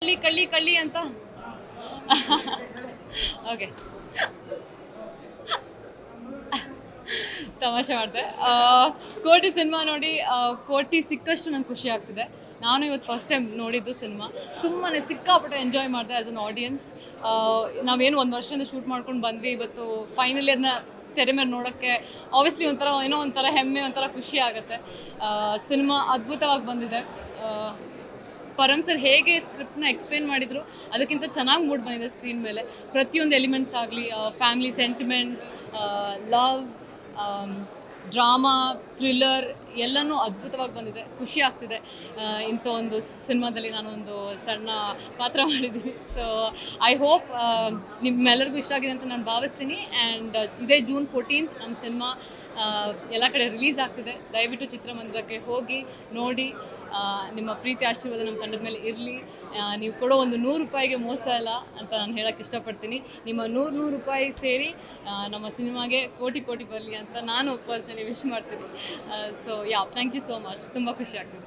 ಕಳ್ಳಿ ಕಳ್ಳಿ ಕಳ್ಳಿ ಅಂತ ಓಕೆ ತಮಾಷೆ ಮಾಡಿದೆ. ಕೋಟಿ ಸಿನಿಮಾ ನೋಡಿ ಕೋಟಿ ಸಿಕ್ಕಷ್ಟು ನಂಗೆ ಖುಷಿ ಆಗ್ತಿದೆ. ನಾನು ಇವತ್ತು ಫಸ್ಟ್ ಟೈಮ್ ನೋಡಿದ್ದು ಸಿನಿಮಾ. ತುಂಬಾ ಸಿಕ್ಕಾಪಟ್ಟೆ ಎಂಜಾಯ್ ಮಾಡಿದೆ ಆ್ಯಸ್ ಅನ್ ಆಡಿಯನ್ಸ್. ನಾವೇನು ಒಂದು ವರ್ಷದಿಂದ ಶೂಟ್ ಮಾಡ್ಕೊಂಡು ಬಂದ್ವಿ. ಇವತ್ತು ಫೈನಲಿ ಅದನ್ನ ತೆರೆ ಮೇಲೆ ನೋಡೋಕ್ಕೆ ಆಬ್ವಿಯಸ್ಲಿ ಒಂಥರ ಏನೋ ಒಂಥರ ಹೆಮ್ಮೆ, ಒಂಥರ ಖುಷಿ ಆಗುತ್ತೆ. ಸಿನಿಮಾ ಅದ್ಭುತವಾಗಿ ಬಂದಿದೆ. ಪರಮ್ ಸರ್ ಹೇಗೆ ಸ್ಕ್ರಿಪ್ಟ್ನ ಎಕ್ಸ್ಪ್ಲೇನ್ ಮಾಡಿದ್ರು ಅದಕ್ಕಿಂತ ಚೆನ್ನಾಗಿ ಮೂಡ್ ಬಂದಿದೆ ಸ್ಕ್ರೀನ್ ಮೇಲೆ. ಪ್ರತಿಯೊಂದು ಎಲಿಮೆಂಟ್ಸ್ ಆಗಲಿ, family sentiment, love, drama, thriller ಎಲ್ಲನೂ ಅದ್ಭುತವಾಗಿ ಬಂದಿದೆ. ಖುಷಿ ಆಗ್ತಿದೆ ಇಂಥ ಒಂದು ಸಿನಿಮಾದಲ್ಲಿ ನಾನೊಂದು ಸಣ್ಣ ಪಾತ್ರ ಮಾಡಿದ್ದೀನಿ. ಸೊ ಐ ಹೋಪ್ ನಿಮ್ಮೆಲ್ಲರಿಗೂ ಇಷ್ಟ ಆಗಿದೆ ಅಂತ ನಾನು ಭಾವಿಸ್ತೀನಿ. ಆ್ಯಂಡ್ ಇದೇ ಜೂನ್ 14 ನಮ್ಮ ಸಿನಿಮಾ ಎಲ್ಲ ಕಡೆ ರಿಲೀಸ್ ಆಗ್ತಿದೆ. ದಯವಿಟ್ಟು ಚಿತ್ರಮಂದಿರಕ್ಕೆ ಹೋಗಿ ನೋಡಿ. ನಿಮ್ಮ ಪ್ರೀತಿ ಆಶೀರ್ವಾದ ನಮ್ಮ ತಂಡದ ಮೇಲೆ ಇರಲಿ. ನೀವು ಕೊಡೋ ಒಂದು 100 ರೂಪಾಯಿಗೆ ಮೋಸ ಇಲ್ಲ ಅಂತ ನಾನು ಹೇಳೋಕ್ಕೆ ಇಷ್ಟಪಡ್ತೀನಿ. ನಿಮ್ಮ 100 ರೂಪಾಯಿ ಸೇರಿ ನಮ್ಮ ಸಿನಿಮಾಗೆ ಕೋಟಿ ಕೋಟಿ ಬರಲಿ ಅಂತ ನಾನು ಪರ್ಸ್ನಲಿ ವಿಶ್ ಮಾಡ್ತೀನಿ. So thank you so much. ತುಂಬ ಖುಷಿ ಆಗ್ತದೆ.